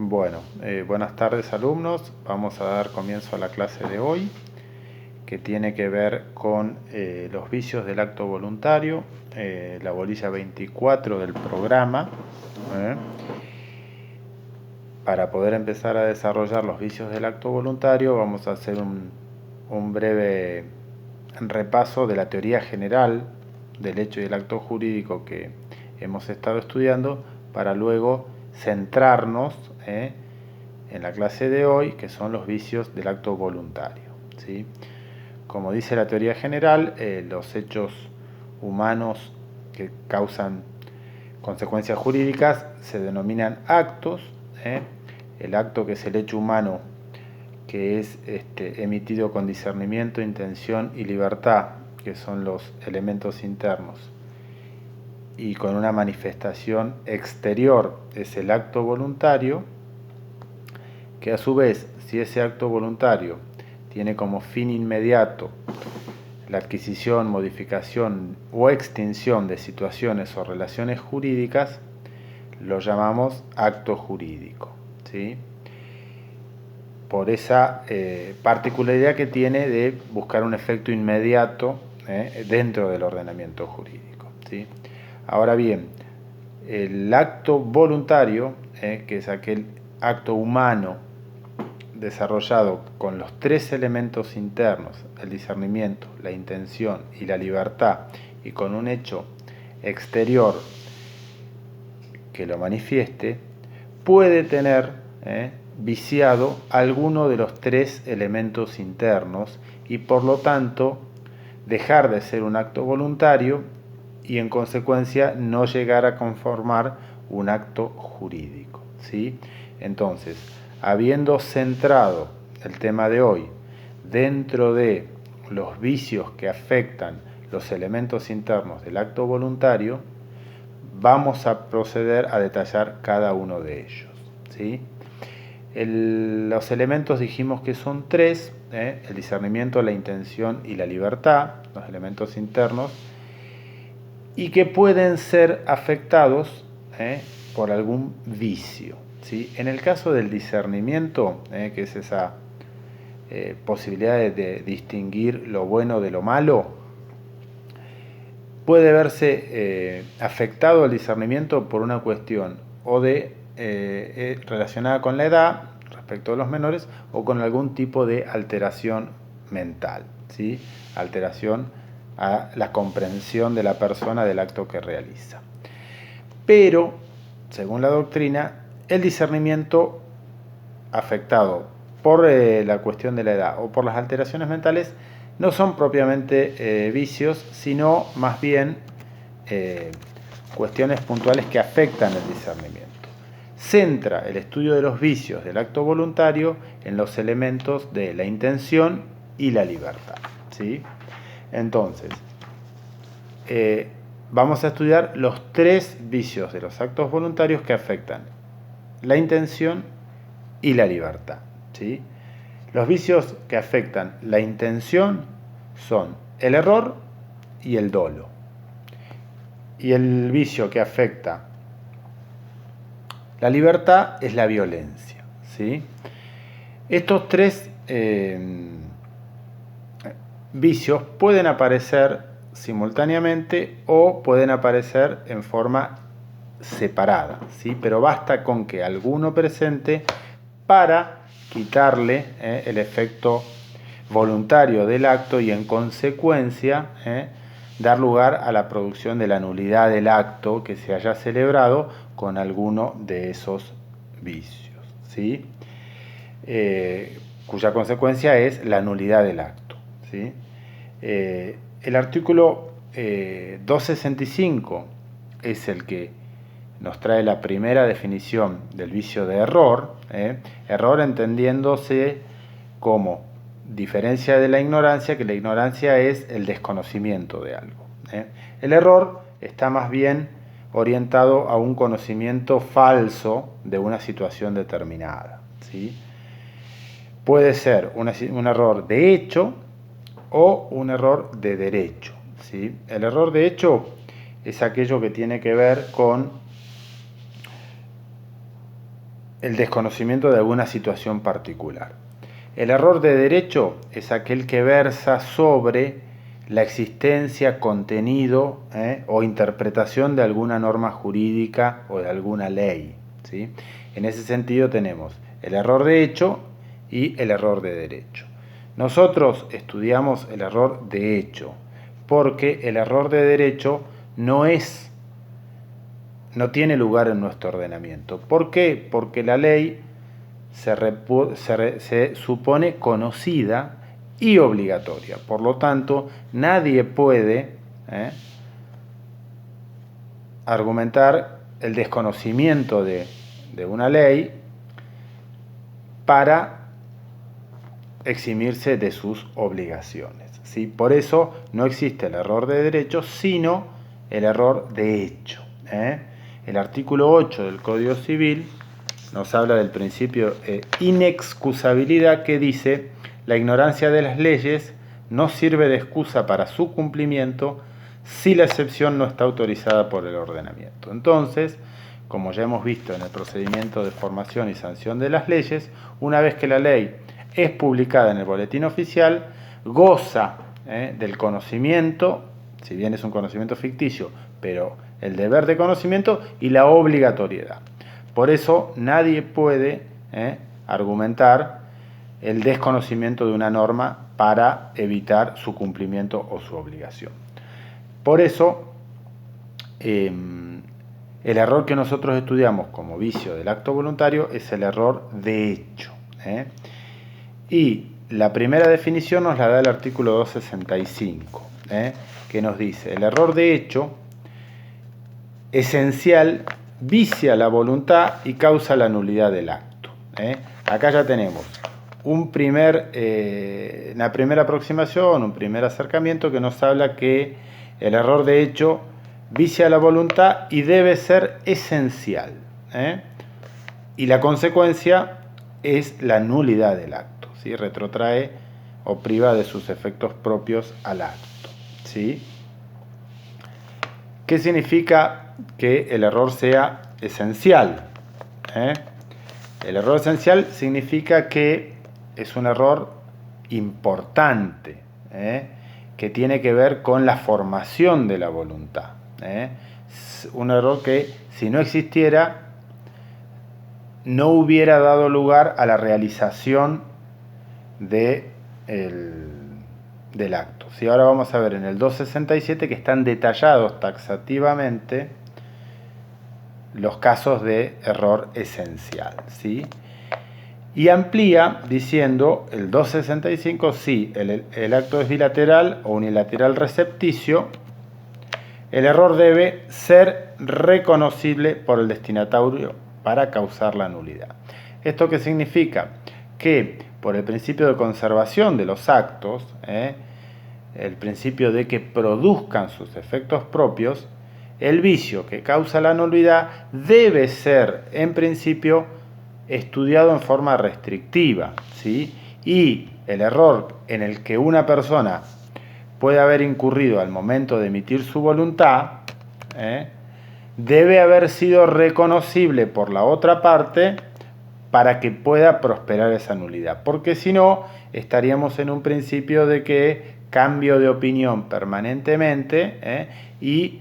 Bueno, buenas tardes alumnos. Vamos a dar comienzo a la clase de hoy, que tiene que ver con los vicios del acto voluntario, la bolilla 24 del programa. Para poder empezar a desarrollar los vicios del acto voluntario, vamos a hacer un breve repaso de la teoría general del hecho y el acto jurídico que hemos estado estudiando, para luego centrarnos en la clase de hoy, que son los vicios del acto voluntario, ¿sí? Como dice la teoría general, los hechos humanos que causan consecuencias jurídicas se denominan actos. El acto, que es el hecho humano que es emitido con discernimiento, intención y libertad, que son los elementos internos, y con una manifestación exterior, es el acto voluntario, que a su vez, si ese acto voluntario tiene como fin inmediato la adquisición, modificación o extinción de situaciones o relaciones jurídicas, lo llamamos acto jurídico, ¿sí? Por esa particularidad que tiene de buscar un efecto inmediato dentro del ordenamiento jurídico, ¿sí? Ahora bien, el acto voluntario, que es aquel acto humano desarrollado con los tres elementos internos, el discernimiento, la intención y la libertad, y con un hecho exterior que lo manifieste, puede tener viciado alguno de los tres elementos internos y por lo tanto dejar de ser un acto voluntario y en consecuencia no llegar a conformar un acto jurídico, ¿sí? Entonces, habiendo centrado el tema de hoy dentro de los vicios que afectan los elementos internos del acto voluntario, vamos a proceder a detallar cada uno de ellos, ¿sí? Los elementos dijimos que son tres: el discernimiento, la intención y la libertad, los elementos internos, y que pueden ser afectados por algún vicio, ¿sí? En el caso del discernimiento, que es esa posibilidad de distinguir lo bueno de lo malo, puede verse afectado el discernimiento por una cuestión o de relacionada con la edad respecto de los menores, o con algún tipo de alteración mental, ¿sí? Alteración a la comprensión de la persona del acto que realiza. Pero, según la doctrina, el discernimiento afectado por la cuestión de la edad o por las alteraciones mentales no son propiamente vicios, sino más bien cuestiones puntuales que afectan el discernimiento. Centra el estudio de los vicios del acto voluntario en los elementos de la intención y la libertad, ¿sí? Entonces, vamos a estudiar los tres vicios de los actos voluntarios que afectan la intención y la libertad, ¿sí? Los vicios que afectan la intención son el error y el dolo. Y el vicio que afecta la libertad es la violencia, ¿sí? Estos tres vicios pueden aparecer simultáneamente o pueden aparecer en forma separada, ¿sí? Pero basta con que alguno presente para quitarle el efecto voluntario del acto y en consecuencia dar lugar a la producción de la nulidad del acto que se haya celebrado con alguno de esos vicios, ¿sí? Cuya consecuencia es la nulidad del acto, ¿sí? El artículo 265 es el que nos trae la primera definición del vicio de error, error entendiéndose como diferencia de la ignorancia, que la ignorancia es el desconocimiento de algo. El error está más bien orientado a un conocimiento falso de una situación determinada, ¿sí? Puede ser un error de hecho o un error de derecho, ¿sí? El error de hecho es aquello que tiene que ver con el desconocimiento de alguna situación particular. El error de derecho es aquel que versa sobre la existencia, contenido o interpretación de alguna norma jurídica o de alguna ley, ¿sí? En ese sentido tenemos el error de hecho y el error de derecho. Nosotros estudiamos el error de hecho porque el error de derecho no tiene lugar en nuestro ordenamiento. ¿Por qué? Porque la ley se supone conocida y obligatoria. Por lo tanto, nadie puede argumentar el desconocimiento de una ley para eximirse de sus obligaciones, ¿sí? Por eso no existe el error de derecho, sino el error de hecho. El artículo 8 del Código Civil nos habla del principio de inexcusabilidad, que dice: la ignorancia de las leyes no sirve de excusa para su cumplimiento si la excepción no está autorizada por el ordenamiento. Entonces, como ya hemos visto en el procedimiento de formación y sanción de las leyes, una vez que la ley es publicada en el boletín oficial, goza del conocimiento, si bien es un conocimiento ficticio, pero el deber de conocimiento y la obligatoriedad. Por eso nadie puede argumentar el desconocimiento de una norma para evitar su cumplimiento o su obligación. Por eso, el error que nosotros estudiamos como vicio del acto voluntario es el error de hecho. Y la primera definición nos la da el artículo 265, que nos dice: el error de hecho esencial vicia la voluntad y causa la nulidad del acto. Acá ya tenemos una primera aproximación, un primer acercamiento que nos habla que el error de hecho vicia la voluntad y debe ser esencial. Y la consecuencia es la nulidad del acto, ¿sí? Retrotrae o priva de sus efectos propios al acto, ¿sí? ¿Qué significa que el error sea esencial? El error esencial significa que es un error importante, que tiene que ver con la formación de la voluntad. Es un error que, si no existiera, no hubiera dado lugar a la realización del acto. ¿Sí? Ahora vamos a ver en el 267 que están detallados taxativamente los casos de error esencial, ¿sí? Y amplía diciendo el 265, si el acto es bilateral o unilateral recepticio, el error debe ser reconocible por el destinatario para causar la nulidad. ¿Esto qué significa? Que por el principio de conservación de los actos, el principio de que produzcan sus efectos propios, el vicio que causa la nulidad debe ser, en principio, estudiado en forma restrictiva, ¿sí? Y el error en el que una persona puede haber incurrido al momento de emitir su voluntad, debe haber sido reconocible por la otra parte para que pueda prosperar esa nulidad, porque si no, estaríamos en un principio de que cambio de opinión permanentemente y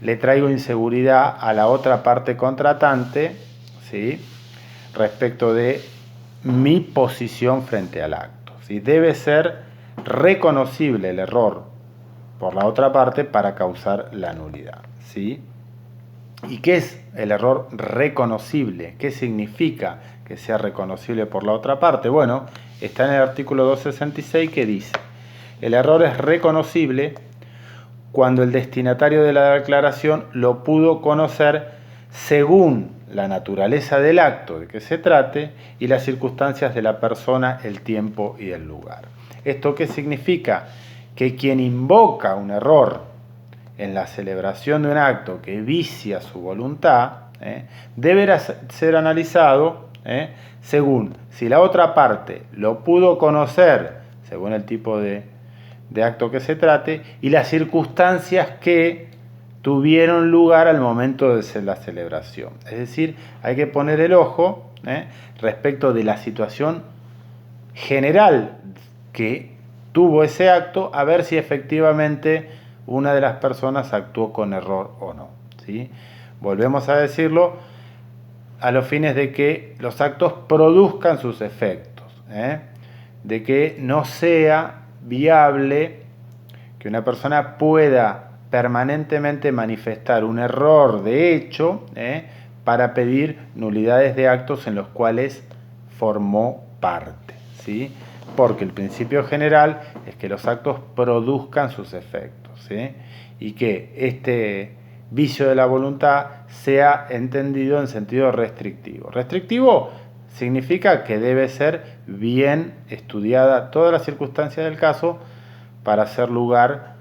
le traigo inseguridad a la otra parte contratante, ¿sí? Respecto de mi posición frente al acto, ¿sí? Debe ser reconocible el error por la otra parte para causar la nulidad, ¿sí? ¿Y qué es el error reconocible? ¿Qué significa que sea reconocible por la otra parte? Bueno, está en el artículo 266 que dice: el error es reconocible cuando el destinatario de la declaración lo pudo conocer según la naturaleza del acto de que se trate y las circunstancias de la persona, el tiempo y el lugar. ¿Esto qué significa? Que quien invoca un error en la celebración de un acto que vicia su voluntad, deberá ser analizado según si la otra parte lo pudo conocer, según el tipo de acto que se trate, y las circunstancias que tuvieron lugar al momento de la celebración. Es decir, hay que poner el ojo respecto de la situación general que tuvo ese acto, a ver si efectivamente una de las personas actuó con error o no, ¿sí? Volvemos a decirlo, a los fines de que los actos produzcan sus efectos, de que no sea viable que una persona pueda permanentemente manifestar un error de hecho para pedir nulidades de actos en los cuales formó parte, ¿sí? Porque el principio general es que los actos produzcan sus efectos, ¿sí? Y que este vicio de la voluntad sea entendido en sentido restrictivo. Restrictivo significa que debe ser bien estudiada todas las circunstancias del caso para hacer lugar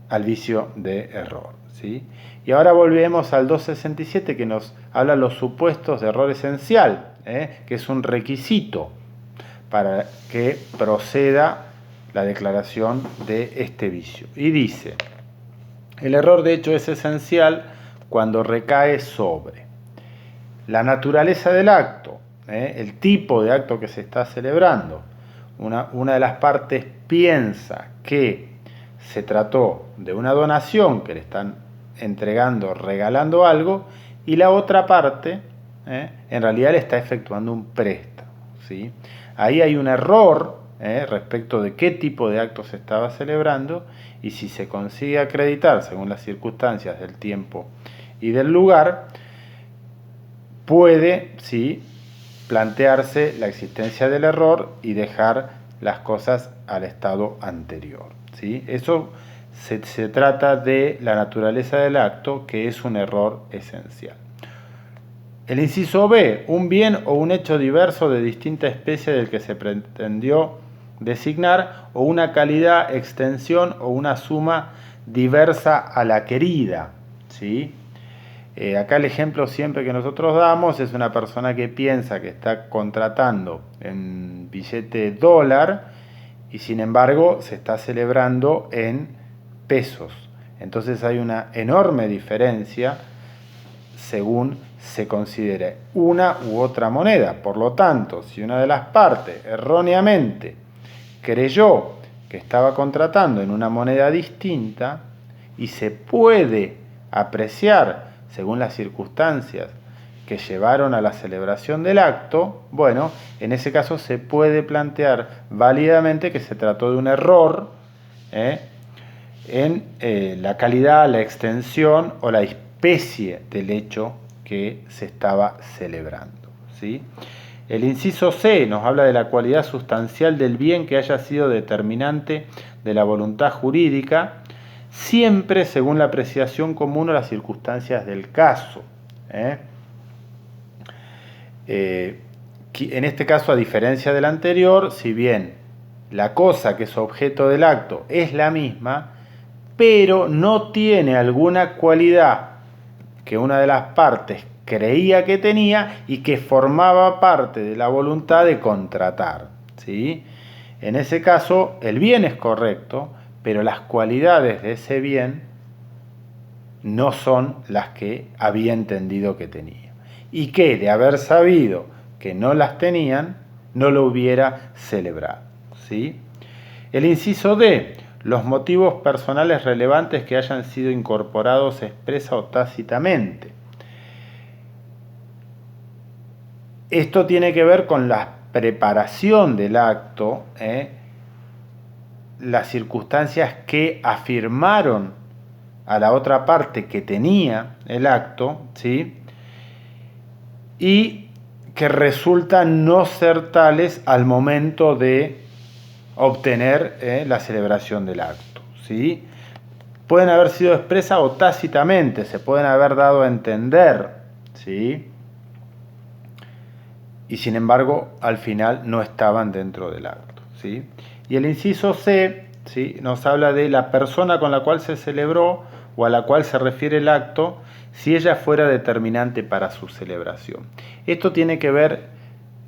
al vicio de error, ¿sí? Y ahora volvemos al 267 que nos habla de los supuestos de error esencial, que es un requisito para que proceda la declaración de este vicio. Y dice, el error de hecho es esencial cuando recae sobre la naturaleza del acto, el tipo de acto que se está celebrando. Una de las partes piensa que se trató de una donación, que le están entregando, regalando algo, y la otra parte en realidad le está efectuando un préstamo, ¿sí? Ahí hay un error respecto de qué tipo de acto se estaba celebrando, y si se consigue acreditar según las circunstancias del tiempo y del lugar, puede, sí, plantearse la existencia del error y dejar las cosas al estado anterior, ¿sí? Eso se trata de la naturaleza del acto, que es un error esencial. El inciso B, un bien o un hecho diverso de distinta especie del que se pretendió designar, o una calidad, extensión o una suma diversa a la querida, ¿sí? Acá el ejemplo siempre que nosotros damos es una persona que piensa que está contratando en billete dólar y sin embargo se está celebrando en pesos. Entonces hay una enorme diferencia según se considere una u otra moneda. Por lo tanto, si una de las partes erróneamente creyó que estaba contratando en una moneda distinta y se puede apreciar según las circunstancias que llevaron a la celebración del acto, bueno, en ese caso se puede plantear válidamente que se trató de un error en la calidad, la extensión o la especie del hecho que se estaba celebrando, ¿sí? El inciso C nos habla de la cualidad sustancial del bien que haya sido determinante de la voluntad jurídica, siempre según la apreciación común o las circunstancias del caso. En este caso, a diferencia del anterior, si bien la cosa que es objeto del acto es la misma, pero no tiene alguna cualidad que una de las partes creía que tenía y que formaba parte de la voluntad de contratar, ¿sí? En ese caso, el bien es correcto, pero las cualidades de ese bien no son las que había entendido que tenía. Y que, de haber sabido que no las tenían, no lo hubiera celebrado, ¿sí? El inciso D, los motivos personales relevantes que hayan sido incorporados expresa o tácitamente. Esto tiene que ver con la preparación del acto, las circunstancias que afirmaron a la otra parte que tenía el acto, ¿sí? Y que resultan no ser tales al momento de obtener la celebración del acto, ¿sí? Pueden haber sido expresas o tácitamente, se pueden haber dado a entender, ¿sí? Y sin embargo al final no estaban dentro del acto, ¿sí? Y el inciso C, ¿sí?, nos habla de la persona con la cual se celebró o a la cual se refiere el acto, si ella fuera determinante para su celebración. Esto tiene que ver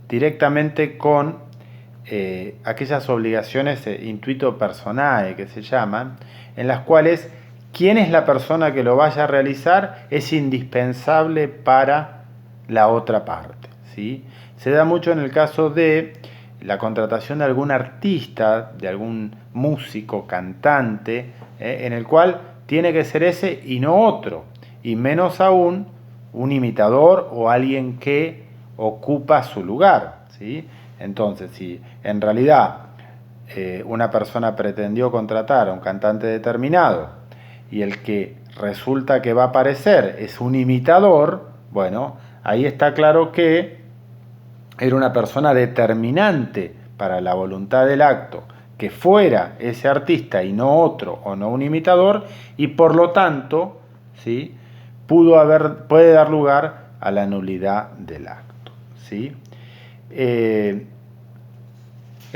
directamente con aquellas obligaciones intuito personae que se llaman, en las cuales quién es la persona que lo vaya a realizar es indispensable para la otra parte, ¿sí? ¿sí? Se da mucho en el caso de la contratación de algún artista, de algún músico, cantante, en el cual tiene que ser ese y no otro, y menos aún un imitador o alguien que ocupa su lugar, ¿sí? Entonces, si en realidad una persona pretendió contratar a un cantante determinado y el que resulta que va a aparecer es un imitador, bueno, ahí está claro que era una persona determinante para la voluntad del acto, que fuera ese artista y no otro o no un imitador, y por lo tanto, ¿sí?, puede dar lugar a la nulidad del acto, ¿sí? El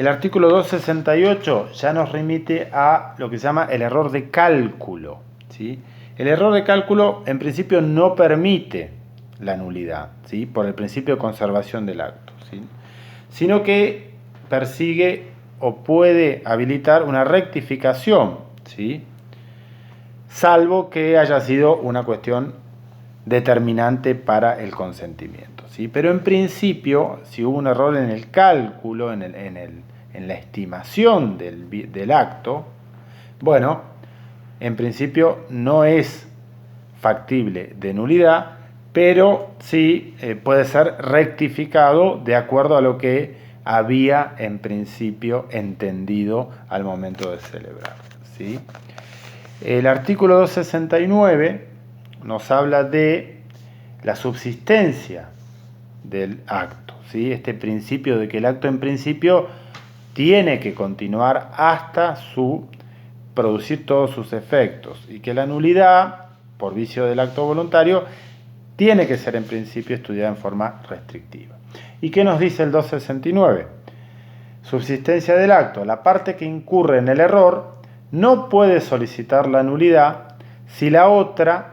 artículo 268 ya nos remite a lo que se llama el error de cálculo, ¿sí? El error de cálculo en principio no permite la nulidad, ¿sí?, por el principio de conservación del acto, ¿sí?, sino que persigue o puede habilitar una rectificación, ¿sí?, salvo que haya sido una cuestión determinante para el consentimiento, ¿sí? Pero en principio, si hubo un error en el cálculo, en la estimación del acto, bueno, en principio no es factible de nulidad, pero sí puede ser rectificado de acuerdo a lo que había en principio entendido al momento de celebrar, ¿sí? El artículo 269 nos habla de la subsistencia del acto, ¿sí? Este principio de que el acto en principio tiene que continuar hasta producir todos sus efectos, y que la nulidad, por vicio del acto voluntario, tiene que ser en principio estudiada en forma restrictiva. ¿Y qué nos dice el 269? Subsistencia del acto. La parte que incurre en el error no puede solicitar la nulidad si la otra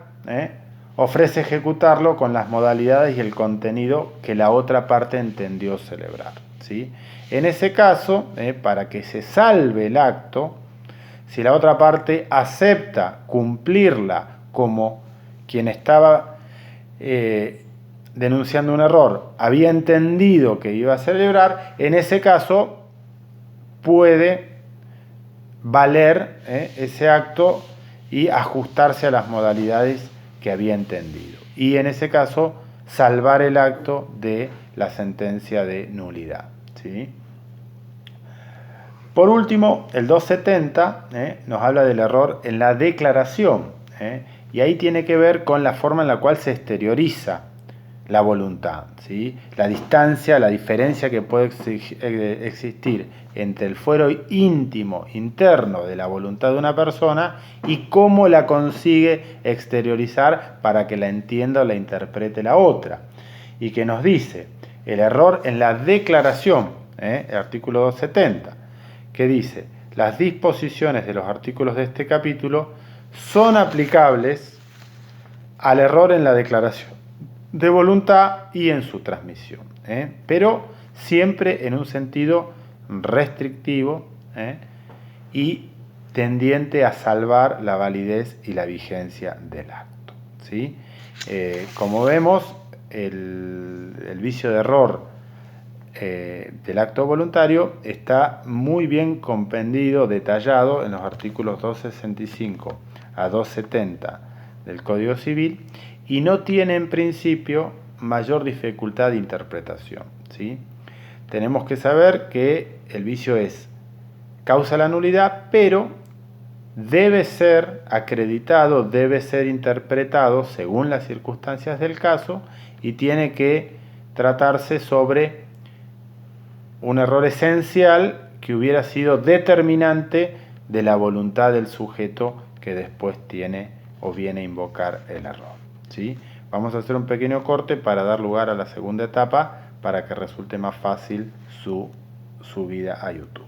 ofrece ejecutarlo con las modalidades y el contenido que la otra parte entendió celebrar, ¿sí? En ese caso, para que se salve el acto, si la otra parte acepta cumplirla como quien estaba denunciando un error había entendido que iba a celebrar, en ese caso puede valer ese acto y ajustarse a las modalidades que había entendido. Y en ese caso, salvar el acto de la sentencia de nulidad, ¿sí? Por último, el 270 nos habla del error en la declaración, y ahí tiene que ver con la forma en la cual se exterioriza la voluntad, ¿sí? La distancia, la diferencia que puede existir entre el fuero íntimo, interno de la voluntad de una persona y cómo la consigue exteriorizar para que la entienda o la interprete la otra. Y que nos dice el error en la declaración, el artículo 270, que dice: las disposiciones de los artículos de este capítulo son aplicables al error en la declaración de voluntad y en su transmisión, pero siempre en un sentido restrictivo y tendiente a salvar la validez y la vigencia del acto, ¿sí? Como vemos, el vicio de error del acto voluntario está muy bien comprendido, detallado en los artículos 265 a 270 del Código Civil, y no tiene en principio mayor dificultad de interpretación, ¿sí? Tenemos que saber que el vicio causa la nulidad, pero debe ser acreditado, debe ser interpretado según las circunstancias del caso, y tiene que tratarse sobre un error esencial que hubiera sido determinante de la voluntad del sujeto que después tiene o viene a invocar el error, ¿sí? Vamos a hacer un pequeño corte para dar lugar a la segunda etapa, para que resulte más fácil su subida a YouTube.